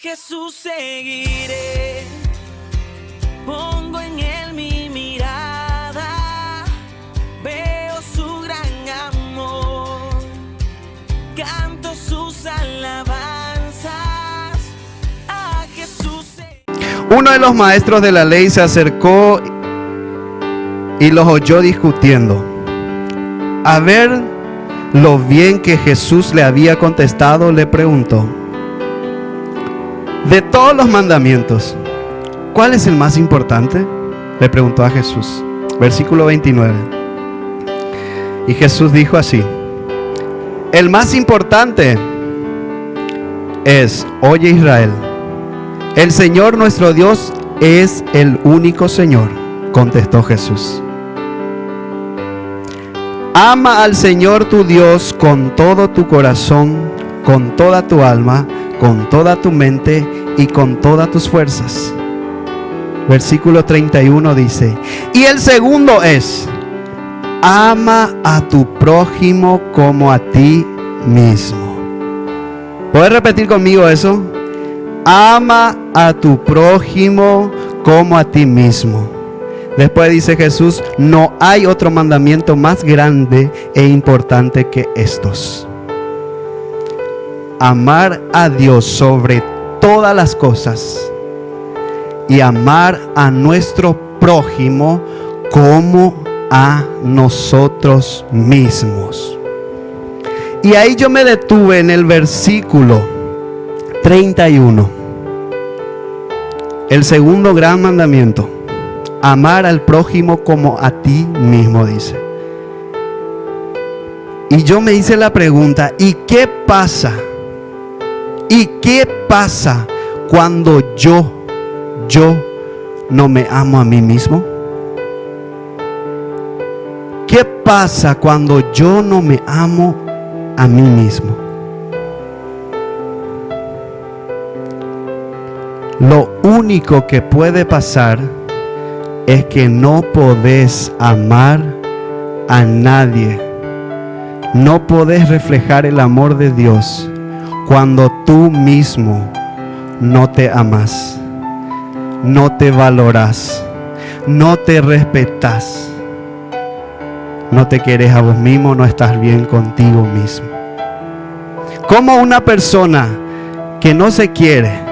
Jesús seguiré, pongo en él mi mirada, veo su gran amor, canto sus alabanzas a Jesús. Uno de los maestros de la ley se acercó y los oyó discutiendo. A ver lo bien que Jesús le había contestado, le preguntó: de todos los mandamientos, ¿cuál es el más importante? Le preguntó a Jesús. Versículo 29. Y Jesús dijo así: el más importante es: oye Israel, el Señor nuestro Dios es el único Señor. Contestó Jesús. Ama al Señor tu Dios con todo tu corazón, con toda tu alma, con toda tu mente y con todas tus fuerzas. Versículo 31 dice: y el segundo es: ama a tu prójimo como a ti mismo. ¿Puedes repetir conmigo eso? Ama a tu prójimo como a ti mismo. Después dice Jesús: no hay otro mandamiento más grande e importante que estos: amar a Dios sobre todas las cosas y amar a nuestro prójimo como a nosotros mismos. Y ahí yo me detuve en el versículo 31. El segundo gran mandamiento: amar al prójimo como a ti mismo, dice. Y yo me hice la pregunta: ¿y qué pasa? ¿Y qué pasa cuando yo no me amo a mí mismo? ¿Qué pasa cuando yo no me amo a mí mismo? Lo único que puede pasar es que no podés amar a nadie. No podés reflejar el amor de Dios cuando tú mismo no te amas, no te valoras, no te respetas, no te querés a vos mismo, no estás bien contigo mismo. Como una persona que no se quiere,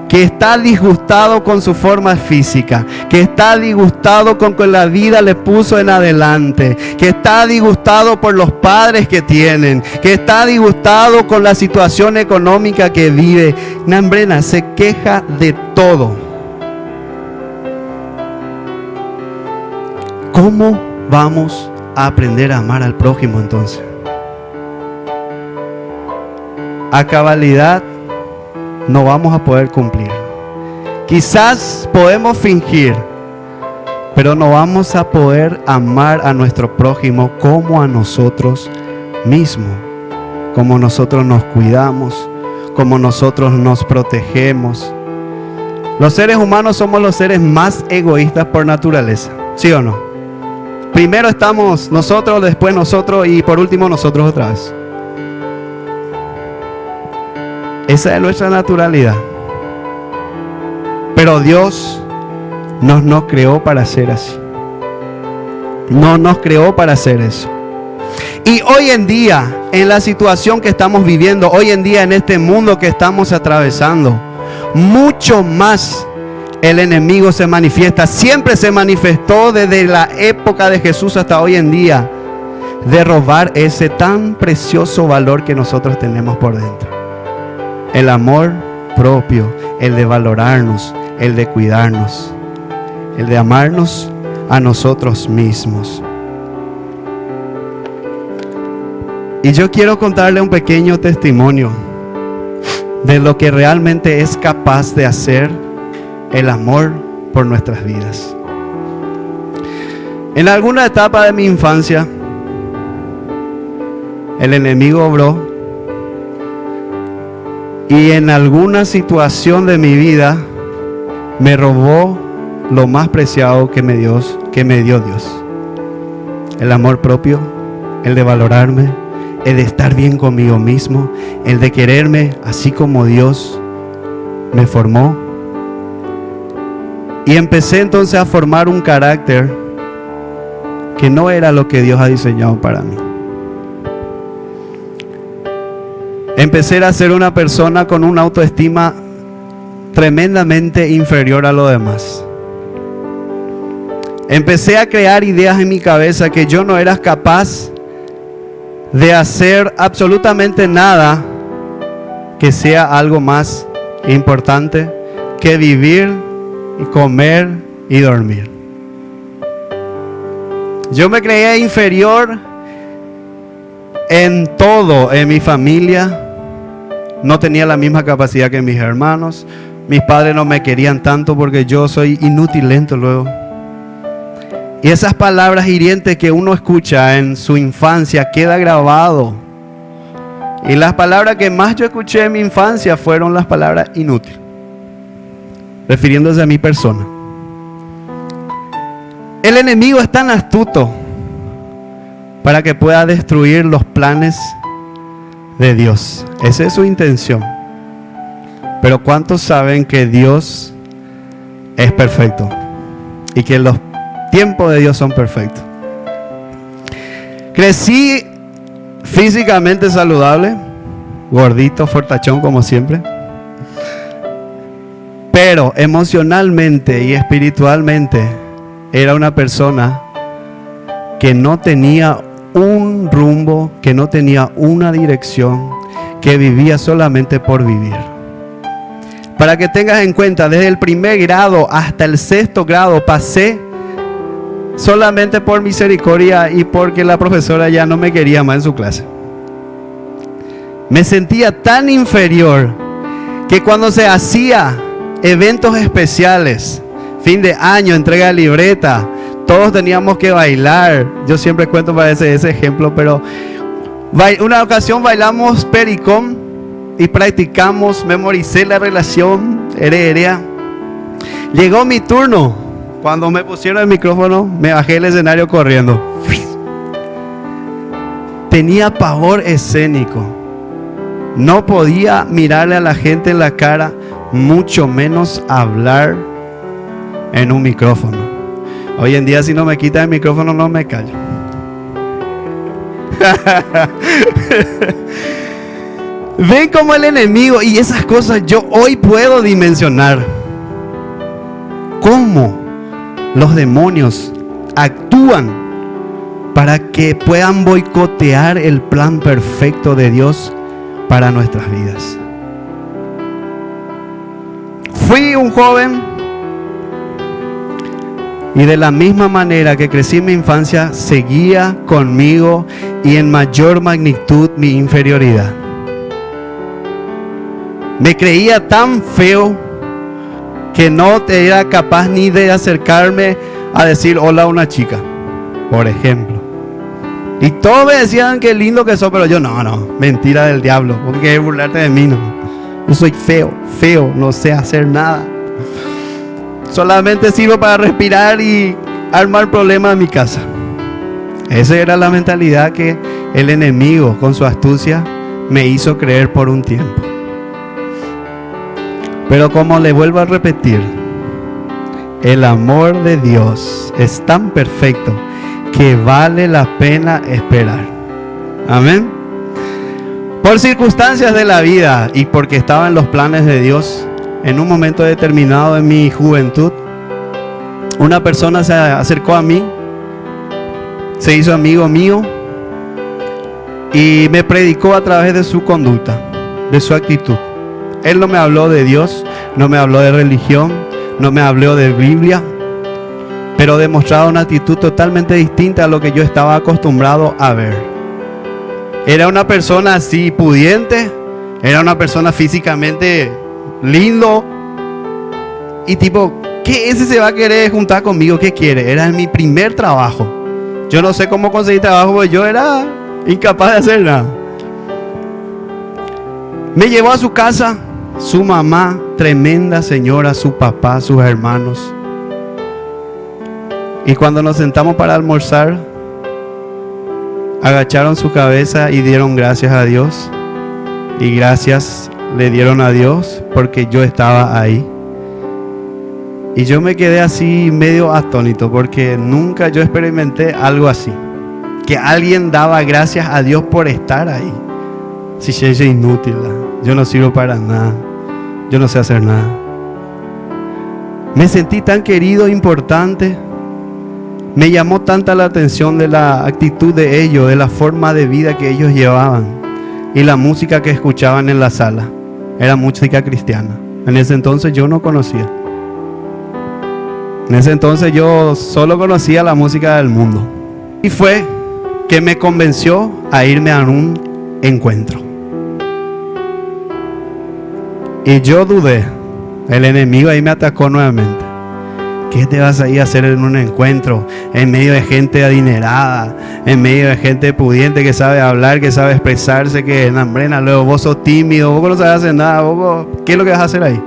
que está disgustado con su forma física, que está disgustado con que la vida le puso en adelante, que está disgustado por los padres que tienen, que está disgustado con la situación económica que vive, Nambrena se queja de todo. ¿Cómo vamos a aprender a amar al prójimo entonces? A cabalidad no vamos a poder cumplir. Quizás podemos fingir, pero no vamos a poder amar a nuestro prójimo como a nosotros mismos, como nosotros nos cuidamos, como nosotros nos protegemos. Los seres humanos somos los seres más egoístas por naturaleza, ¿sí o no? Primero estamos nosotros, después nosotros y por último nosotros otra vez. Esa es nuestra naturalidad. Pero Dios no nos creó para ser así. No nos creó para hacer eso. Y hoy en día, en la situación que estamos viviendo, hoy en día en este mundo que estamos atravesando, mucho más el enemigo se manifiesta. Siempre se manifestó desde la época de Jesús hasta hoy en día, de robar ese tan precioso valor que nosotros tenemos por dentro. El amor propio, el de valorarnos, el de cuidarnos, el de amarnos a nosotros mismos. Y yo quiero contarle un pequeño testimonio de lo que realmente es capaz de hacer el amor por nuestras vidas. En alguna etapa de mi infancia, el enemigo obró. Y en alguna situación de mi vida me robó lo más preciado que me dio Dios. El amor propio, el de valorarme, el de estar bien conmigo mismo, el de quererme así como Dios me formó. Y empecé entonces a formar un carácter que no era lo que Dios ha diseñado para mí. Empecé a ser una persona con una autoestima tremendamente inferior a lo demás. Empecé a crear ideas en mi cabeza que yo no era capaz de hacer absolutamente nada que sea algo más importante que vivir y comer y dormir. Yo me creía inferior en todo en mi familia. No tenía la misma capacidad que mis hermanos. Mis padres no me querían tanto porque yo soy inútil, lento luego. Y esas palabras hirientes que uno escucha en su infancia queda grabado. Y las palabras que más yo escuché en mi infancia fueron las palabras inútil, refiriéndose a mi persona. El enemigo es tan astuto para que pueda destruir los planes de Dios. Esa es su intención. Pero ¿cuántos saben que Dios es perfecto? Y que los tiempos de Dios son perfectos. Crecí físicamente saludable, gordito, fortachón como siempre. Pero emocionalmente y espiritualmente era una persona que no tenía un rumbo, que no tenía una dirección, que vivía solamente por vivir. Para que tengas en cuenta, desde el primer grado hasta el sexto grado pasé solamente por misericordia y porque la profesora ya no me quería más en su clase. Me sentía tan inferior que cuando se hacía eventos especiales, fin de año, entrega de libreta, todos teníamos que bailar. Yo siempre cuento para ese ejemplo, pero una ocasión bailamos pericón y practicamos, memoricé la relación, herea. Llegó mi turno. Cuando me pusieron el micrófono, me bajé del escenario corriendo. Tenía pavor escénico. No podía mirarle a la gente en la cara, mucho menos hablar en un micrófono. Hoy en día si no me quitan el micrófono no me callo. Ven como el enemigo, y esas cosas yo hoy puedo dimensionar. ¿Cómo los demonios actúan para que puedan boicotear el plan perfecto de Dios para nuestras vidas? Fui un joven y de la misma manera que crecí en mi infancia, seguía conmigo y en mayor magnitud mi inferioridad. Me creía tan feo que no era capaz ni de acercarme a decir hola a una chica, por ejemplo. Y todos me decían qué lindo que soy, pero yo no, mentira del diablo, porque quieres burlarte de mí, no. Yo soy feo, no sé hacer nada. Solamente sirvo para respirar y armar problemas en mi casa. Esa era la mentalidad que el enemigo con su astucia me hizo creer por un tiempo. Pero como le vuelvo a repetir, el amor de Dios es tan perfecto que vale la pena esperar. Amén. Por circunstancias de la vida y porque estaba en los planes de Dios, en un momento determinado en mi juventud, una persona se acercó a mí, se hizo amigo mío y me predicó a través de su conducta, de su actitud. Él no me habló de Dios, no me habló de religión, no me habló de Biblia, pero demostraba una actitud totalmente distinta a lo que yo estaba acostumbrado a ver. Era una persona así pudiente, era una persona físicamente lindo y tipo, ¿qué ese se va a querer juntar conmigo? ¿Qué quiere? Era mi primer trabajo. Yo no sé cómo conseguir trabajo porque yo era incapaz de hacer nada. Me llevó a su casa, su mamá, tremenda señora, su papá, sus hermanos. Y cuando nos sentamos para almorzar, agacharon su cabeza y dieron gracias a Dios y gracias le dieron a Dios porque yo estaba ahí. Y yo me quedé así medio atónito porque nunca yo experimenté algo así. Que alguien daba gracias a Dios por estar ahí. Si yo soy inútil, yo no sirvo para nada, yo no sé hacer nada. Me sentí tan querido, importante. Me llamó tanta la atención de la actitud de ellos, de la forma de vida que ellos llevaban y la música que escuchaban en la sala. Era música cristiana. En ese entonces yo no conocía. En ese entonces yo solo conocía la música del mundo. Y fue que me convenció a irme a un encuentro. Y yo dudé. El enemigo ahí me atacó nuevamente. ¿Qué te vas a ir a hacer en un encuentro? En medio de gente adinerada, en medio de gente pudiente que sabe hablar, que sabe expresarse, que nambrena, luego vos sos tímido, vos no sabes hacer nada, ¿qué es lo que vas a hacer ahí?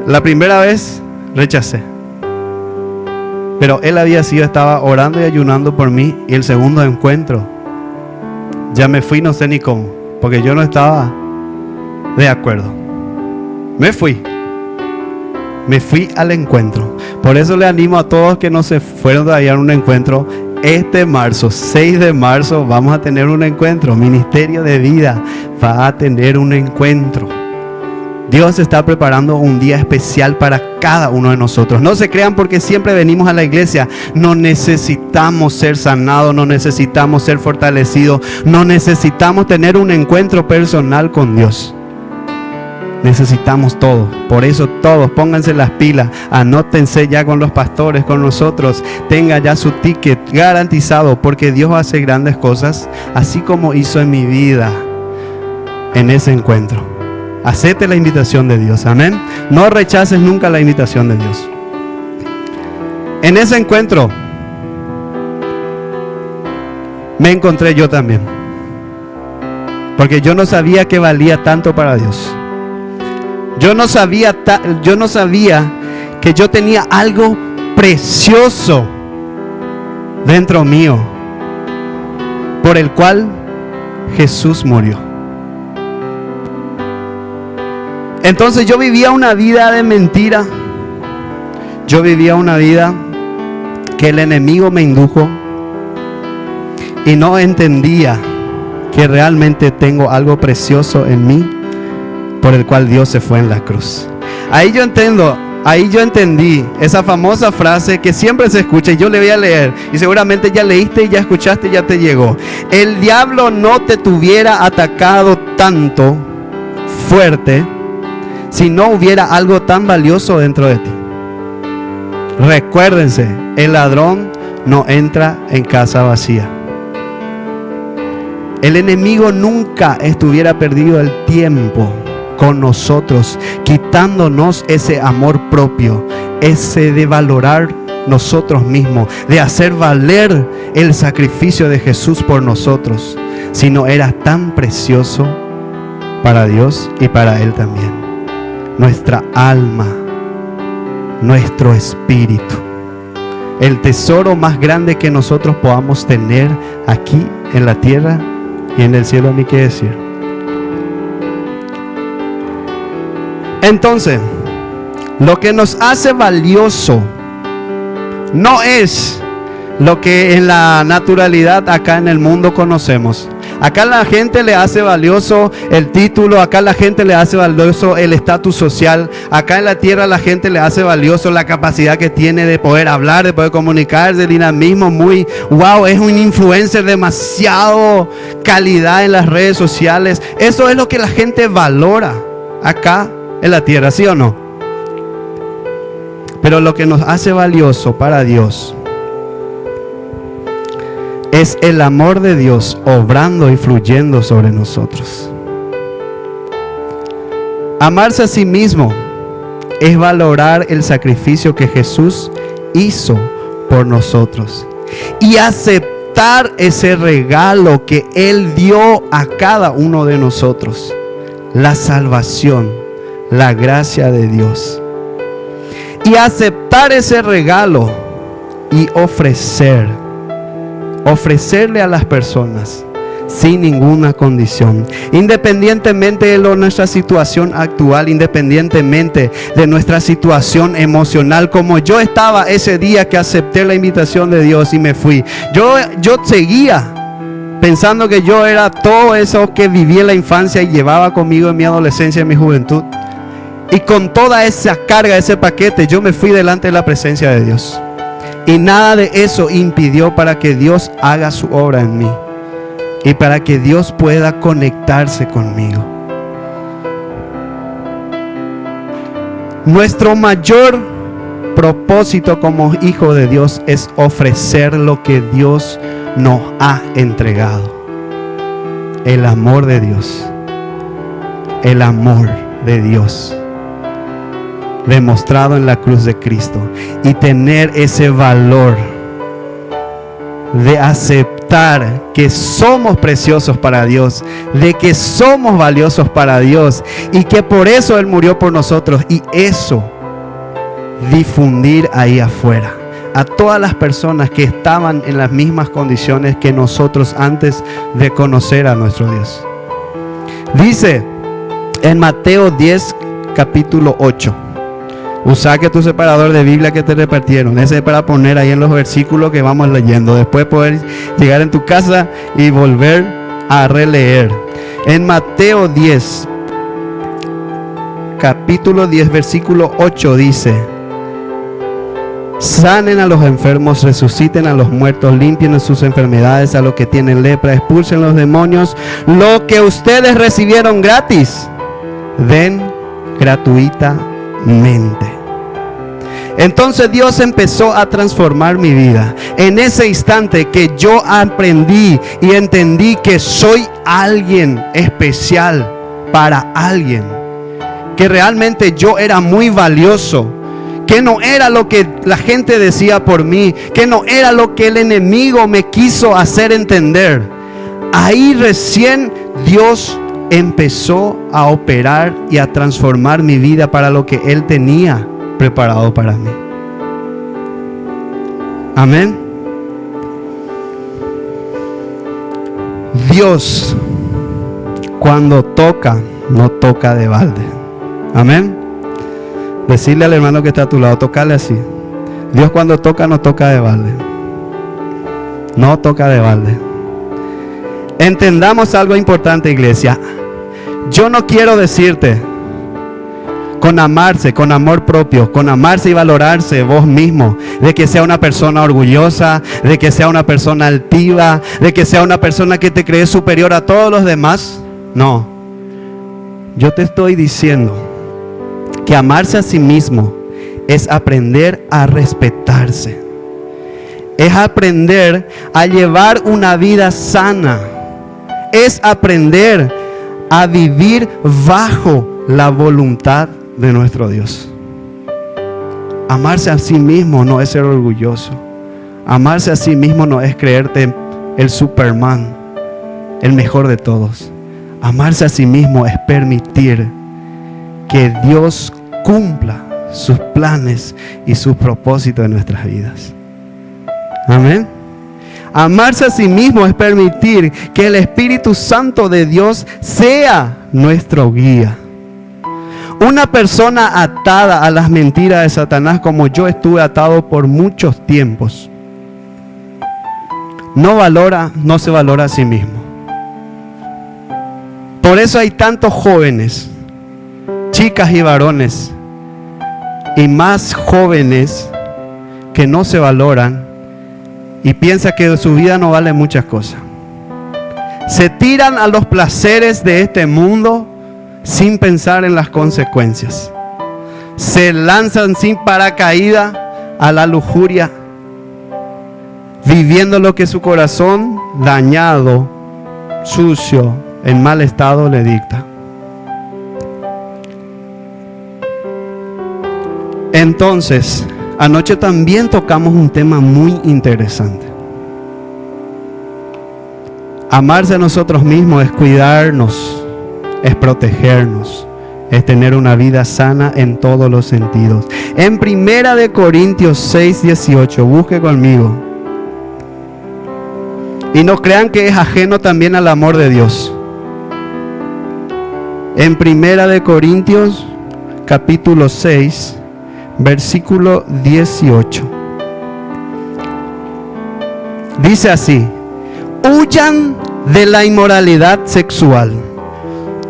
La primera vez rechacé. Pero él estaba orando y ayunando por mí. Y el segundo encuentro, ya me fui, no sé ni cómo, porque yo no estaba de acuerdo. Me fui al encuentro. Por eso le animo a todos que no se fueron todavía a un encuentro. Este marzo, 6 de marzo, vamos a tener un encuentro. Ministerio de Vida va a tener un encuentro. Dios está preparando un día especial para cada uno de nosotros. No se crean porque siempre venimos a la iglesia. No necesitamos ser sanados, no necesitamos ser fortalecidos, no necesitamos tener un encuentro personal con Dios. Necesitamos todo. Por eso todos pónganse las pilas, anótense ya con los pastores, con nosotros, tenga ya su ticket garantizado, porque Dios hace grandes cosas, así como hizo en mi vida en ese encuentro. Acepte la invitación de Dios, amén. No rechaces nunca la invitación de Dios. En ese encuentro me encontré yo también, porque yo no sabía que valía tanto para Dios. Yo no sabía que yo tenía algo precioso dentro mío, por el cual Jesús murió. Entonces yo vivía una vida de mentira. Yo vivía una vida que el enemigo me indujo, y no entendía que realmente tengo algo precioso en mí, por el cual Dios se fue en la cruz. Ahí yo entendí esa famosa frase que siempre se escucha, y yo le voy a leer, y seguramente ya leíste, ya escuchaste, ya te llegó. El diablo no te tuviera atacado tanto fuerte si no hubiera algo tan valioso dentro de ti. Recuérdense, el ladrón no entra en casa vacía. El enemigo nunca estuviera perdido el tiempo con nosotros, quitándonos ese amor propio, ese de valorar nosotros mismos, de hacer valer el sacrificio de Jesús por nosotros, si no era tan precioso para Dios y para Él también. Nuestra alma, nuestro espíritu, el tesoro más grande que nosotros podamos tener aquí en la tierra y en el cielo, ni qué decir. Entonces, lo que nos hace valioso no es lo que en la naturalidad acá en el mundo conocemos. Acá la gente le hace valioso el título, acá la gente le hace valioso el estatus social, acá en la tierra la gente le hace valioso la capacidad que tiene de poder hablar, de poder comunicar, de dinamismo muy, wow, es un influencer demasiado calidad en las redes sociales. Eso es lo que la gente valora acá en la tierra, ¿sí o no? Pero lo que nos hace valioso para Dios es el amor de Dios obrando y fluyendo sobre nosotros. Amarse a sí mismo es valorar el sacrificio que Jesús hizo por nosotros y aceptar ese regalo que Él dio a cada uno de nosotros, la salvación, la gracia de Dios, y aceptar ese regalo y ofrecerle a las personas sin ninguna condición. Independientemente de nuestra situación actual, independientemente de nuestra situación emocional, como yo estaba ese día que acepté la invitación de Dios y me fui. Yo seguía pensando que yo era todo eso que viví en la infancia y llevaba conmigo en mi adolescencia y en mi juventud. Y con toda esa carga, ese paquete, yo me fui delante de la presencia de Dios. Y nada de eso impidió para que Dios haga su obra en mí. Y para que Dios pueda conectarse conmigo. Nuestro mayor propósito como hijo de Dios es ofrecer lo que Dios nos ha entregado. El amor de Dios. El amor de Dios. Demostrado en la cruz de Cristo. Y tener ese valor de aceptar que somos preciosos para Dios, de que somos valiosos para Dios y que por eso Él murió por nosotros, y eso difundir ahí afuera a todas las personas que estaban en las mismas condiciones que nosotros antes de conocer a nuestro Dios. Dice en Mateo 10 capítulo 8. Saque tu separador de Biblia que te repartieron. Ese es para poner ahí en los versículos que vamos leyendo. Después poder llegar en tu casa y volver a releer. En Mateo 10, capítulo 10, versículo 8 dice: sanen a los enfermos, resuciten a los muertos, limpien sus enfermedades a los que tienen lepra, expulsen los demonios. Lo que ustedes recibieron gratis, den gratuitamente. Entonces Dios empezó a transformar mi vida. En ese instante que yo aprendí y entendí que soy alguien especial para alguien, que realmente yo era muy valioso, que no era lo que la gente decía por mí, que no era lo que el enemigo me quiso hacer entender. Ahí recién Dios empezó a operar y a transformar mi vida para lo que Él tenía preparado para mí. Amén. Dios, cuando toca, no toca de balde. Amén. Decirle al hermano que está a tu lado, tocarle así: Dios cuando toca, no toca de balde. No toca de balde. Entendamos algo importante, iglesia. Yo no quiero decirte con amarse, con amor propio, con amarse y valorarse vos mismo, de que sea una persona orgullosa, de que sea una persona altiva, de que sea una persona que te cree superior a todos los demás. No. Yo te estoy diciendo que amarse a sí mismo es aprender a respetarse. Es aprender a llevar una vida sana. Es aprender a vivir bajo la voluntad de nuestro Dios. Amarse a sí mismo no es ser orgulloso. Amarse a sí mismo no es creerte el Superman, el mejor de todos. Amarse a sí mismo es permitir que Dios cumpla sus planes y sus propósitos en nuestras vidas. Amén. Amarse a sí mismo es permitir que el Espíritu Santo de Dios sea nuestro guía. Una persona atada a las mentiras de Satanás, como yo estuve atado por muchos tiempos, no se valora a sí mismo. Por eso hay tantos jóvenes, chicas y varones, y más jóvenes que no se valoran y piensan que su vida no vale muchas cosas. Se tiran a los placeres de este mundo sin pensar en las consecuencias. Se lanzan sin paracaídas a la lujuria, viviendo lo que su corazón dañado, sucio, en mal estado le dicta. Entonces, anoche también tocamos un tema muy interesante. Amarse a nosotros mismos es cuidarnos, es protegernos, es tener una vida sana en todos los sentidos. En 1 Corintios 6:18, busque conmigo. Y no crean que es ajeno también al amor de Dios. En 1 Corintios capítulo 6, versículo 18. Dice así: huyan de la inmoralidad sexual.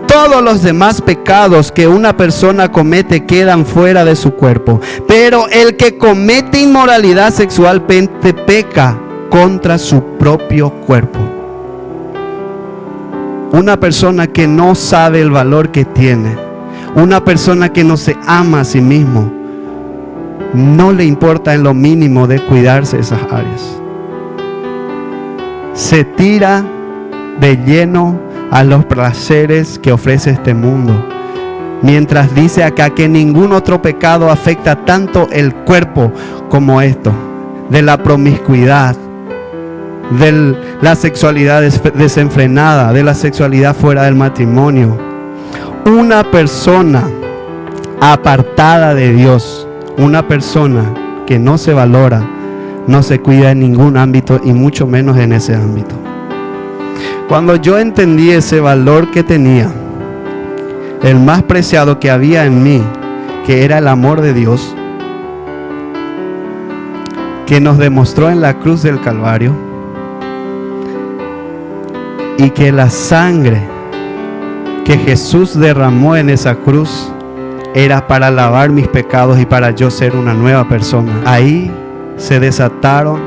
Todos los demás pecados que una persona comete quedan fuera de su cuerpo, pero el que comete inmoralidad sexual peca contra su propio cuerpo. Una persona que no sabe el valor que tiene, una persona que no se ama a sí mismo, no le importa en lo mínimo de cuidarse esas áreas. Se tira de lleno a los placeres que ofrece este mundo, mientras dice acá que ningún otro pecado afecta tanto el cuerpo como esto, de la promiscuidad, de la sexualidad desenfrenada, de la sexualidad fuera del matrimonio. Una persona apartada de Dios, una persona que no se valora, no se cuida en ningún ámbito y mucho menos en ese ámbito. Cuando yo entendí ese valor que tenía, el más preciado que había en mí, que era el amor de Dios, que nos demostró en la cruz del Calvario, y que la sangre que Jesús derramó en esa cruz era para lavar mis pecados y para yo ser una nueva persona. Ahí se desataron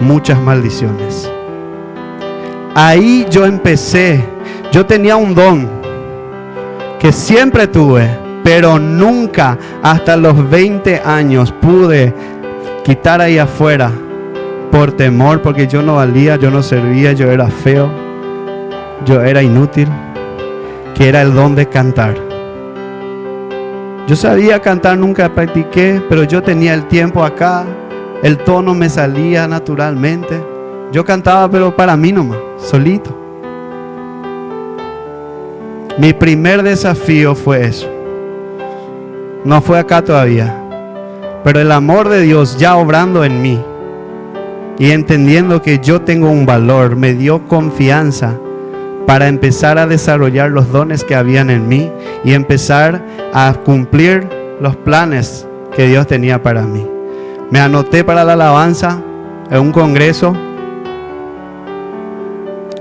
muchas maldiciones. Ahí yo empecé. Yo tenía un don que siempre tuve, pero nunca hasta los 20 años pude quitar ahí afuera por temor, porque yo no valía, yo no servía, yo era feo, yo era inútil, que era el don de cantar. Yo sabía cantar, nunca practiqué, pero yo tenía el tiempo acá, el tono me salía naturalmente. Yo cantaba, pero para mí nomás, solito. Mi primer desafío fue eso. No fue acá todavía, pero el amor de Dios ya obrando en mí y entendiendo que yo tengo un valor, me dio confianza para empezar a desarrollar los dones que habían en mí y empezar a cumplir los planes que Dios tenía para mí. Me anoté para la alabanza en un congreso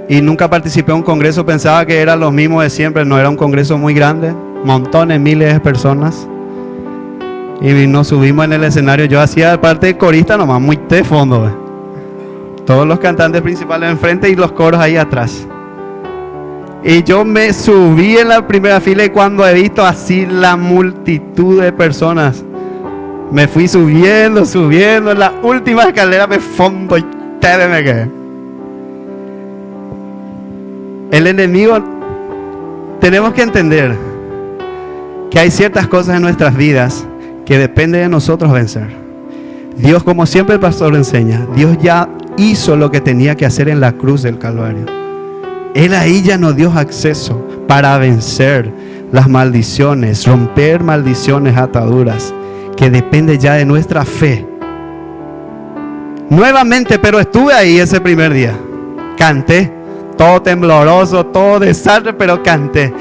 y nunca participé en un congreso, pensaba que era lo mismo de siempre. No, era un congreso muy grande, montones, miles de personas, y nos subimos en el escenario. Yo hacía parte de corista nomás, muy de fondo, todos los cantantes principales enfrente y los coros ahí atrás. Y yo me subí en la primera fila, y cuando he visto así la multitud de personas, me fui subiendo, en la última escalera me fondo y me quedé. El enemigo, tenemos que entender que hay ciertas cosas en nuestras vidas que depende de nosotros vencer. Dios, como siempre el pastor enseña, Dios ya hizo lo que tenía que hacer en la cruz del Calvario. Él ahí ya nos dio acceso para vencer las maldiciones, romper maldiciones, ataduras, que depende ya de nuestra fe. Nuevamente, pero estuve ahí ese primer día. Canté, todo tembloroso, todo desastre, pero canté.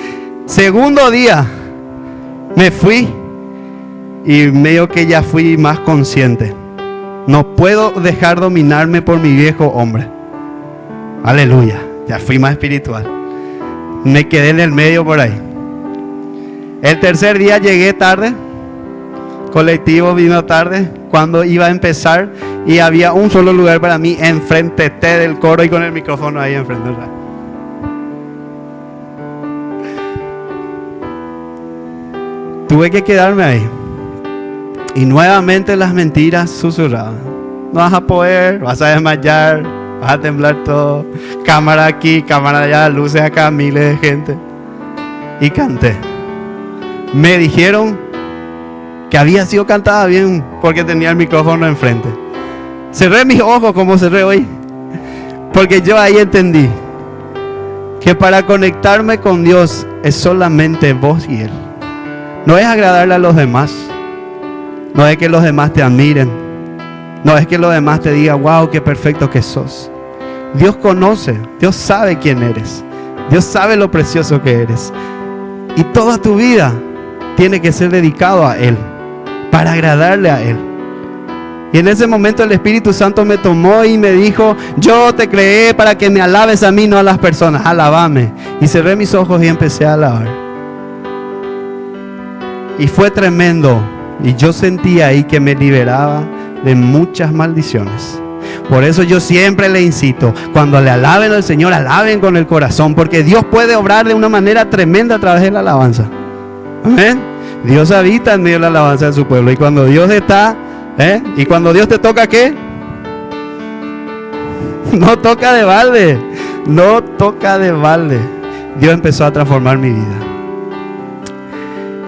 Segundo día, me fui y medio que ya fui más consciente. No puedo dejar dominarme por mi viejo hombre. Aleluya. Ya fui más espiritual. Me quedé en el medio por ahí. El tercer día llegué tarde. Colectivo vino tarde cuando iba a empezar, y había un solo lugar para mí enfrente del coro y con el micrófono ahí enfrente. Tuve que quedarme ahí. Y nuevamente las mentiras susurraban. No vas a poder, vas a desmayar, vas a temblar todo. Cámara aquí, cámara allá, luces acá, miles de gente. Y canté. Me dijeron que había sido cantada bien porque tenía el micrófono enfrente. Cerré mis ojos como cerré hoy, porque yo ahí entendí que para conectarme con Dios es solamente vos y Él. No es agradarle a los demás. No es que los demás te admiren. No es que los demás te digan, wow, qué perfecto que sos. Dios conoce, Dios sabe quién eres, Dios sabe lo precioso que eres. Y toda tu vida tiene que ser dedicado a Él, para agradarle a Él. Y en ese momento el Espíritu Santo me tomó y me dijo: yo te creé para que me alabes a mí, no a las personas, alabame. Y cerré mis ojos y empecé a alabar. Y fue tremendo. Y yo sentía ahí que me liberaba de muchas maldiciones. Por eso yo siempre le incito, cuando le alaben al Señor, alaben con el corazón, porque Dios puede obrar de una manera tremenda a través de la alabanza. Amén. Dios habita en medio de la alabanza de su pueblo. Y cuando Dios está, y cuando Dios te toca, ¿qué? No toca de balde. No toca de balde. Dios empezó a transformar mi vida.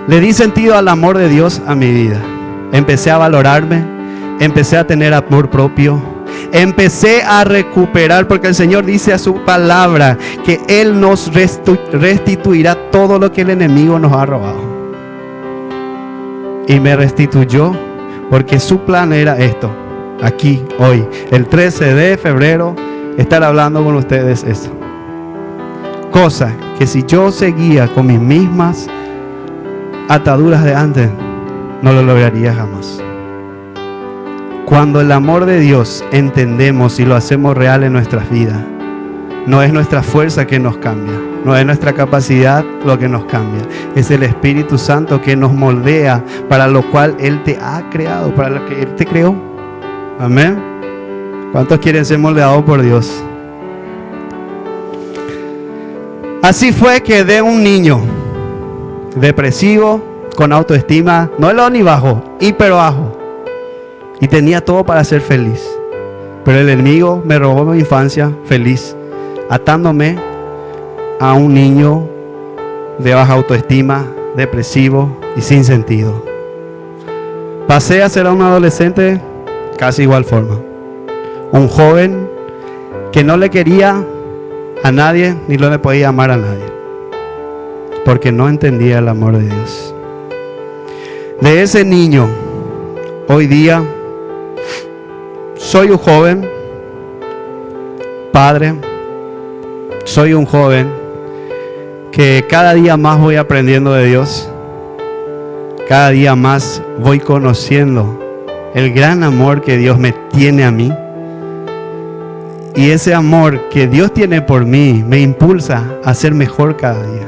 Le di sentido al amor de Dios a mi vida. Empecé a valorarme. Empecé a tener amor propio. Empecé a recuperar, porque el Señor dice a su palabra que Él nos restituirá todo lo que el enemigo nos ha robado. Y me restituyó, porque su plan era esto. Aquí, hoy, el 13 de febrero, estar hablando con ustedes esto. Cosa que si yo seguía con mis mismas ataduras de antes, no lo lograría jamás. Cuando el amor de Dios entendemos y lo hacemos real en nuestras vidas, no es nuestra fuerza que nos cambia, no es nuestra capacidad lo que nos cambia, es el Espíritu Santo que nos moldea para lo cual Él te ha creado, para lo que Él te creó. Amén. ¿Cuántos quieren ser moldeados por Dios? Así fue que de un niño depresivo, con autoestima, no elevado ni bajo, hiper bajo, y tenía todo para ser feliz, pero el enemigo me robó mi infancia feliz, atándome a un niño de baja autoestima, depresivo y sin sentido. Pasé a ser un adolescente casi igual forma, un joven que no le quería a nadie ni no le podía amar a nadie, porque no entendía el amor de Dios. De ese niño, hoy día soy un joven padre, soy un joven que cada día más voy aprendiendo de Dios, cada día más voy conociendo el gran amor que Dios me tiene a mí, y ese amor que Dios tiene por mí me impulsa a ser mejor cada día,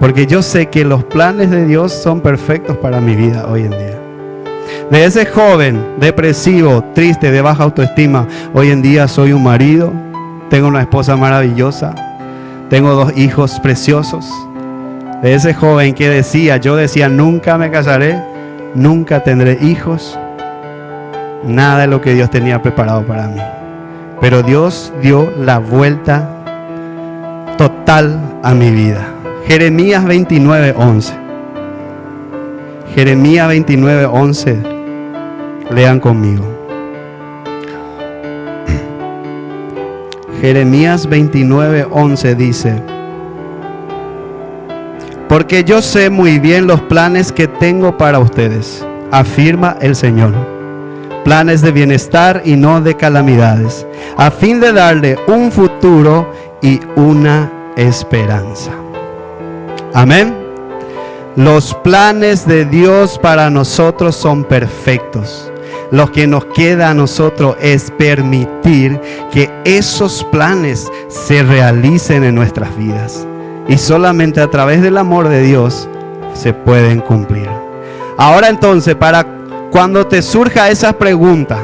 porque yo sé que los planes de Dios son perfectos para mi vida hoy en día. De ese joven depresivo, triste, de baja autoestima, hoy en día soy un marido, tengo una esposa maravillosa, tengo 2 hijos preciosos. De ese joven que yo decía nunca me casaré, nunca tendré hijos, nada de lo que Dios tenía preparado para mí. Pero Dios dio la vuelta total a mi vida. Jeremías 29:11. Jeremías 29:11. Lean conmigo. Jeremías 29:11 dice: porque yo sé muy bien los planes que tengo para ustedes, afirma el Señor. Planes de bienestar y no de calamidades, a fin de darle un futuro y una esperanza. Amén. Los planes de Dios para nosotros son perfectos. Lo que nos queda a nosotros es permitir que esos planes se realicen en nuestras vidas. Y solamente a través del amor de Dios se pueden cumplir. Ahora entonces, para cuando te surja esa pregunta,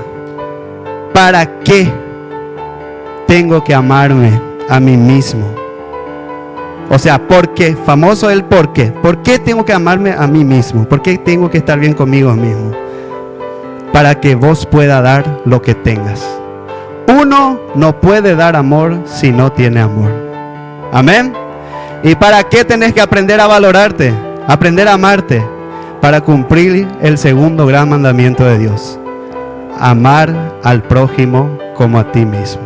¿para qué tengo que amarme a mí mismo? O sea, ¿por qué? Famoso el por qué. ¿Por qué tengo que amarme a mí mismo? ¿Por qué tengo que estar bien conmigo mismo? Para que vos puedas dar lo que tengas. Uno no puede dar amor si no tiene amor. Amén. ¿Y para qué tenés que aprender a valorarte? Aprender a amarte. Para cumplir el segundo gran mandamiento de Dios. Amar al prójimo como a ti mismo.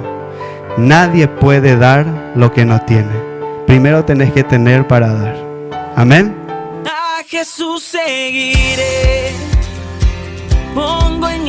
Nadie puede dar lo que no tiene. Primero tenés que tener para dar. Amén. A Jesús seguiré, pongo en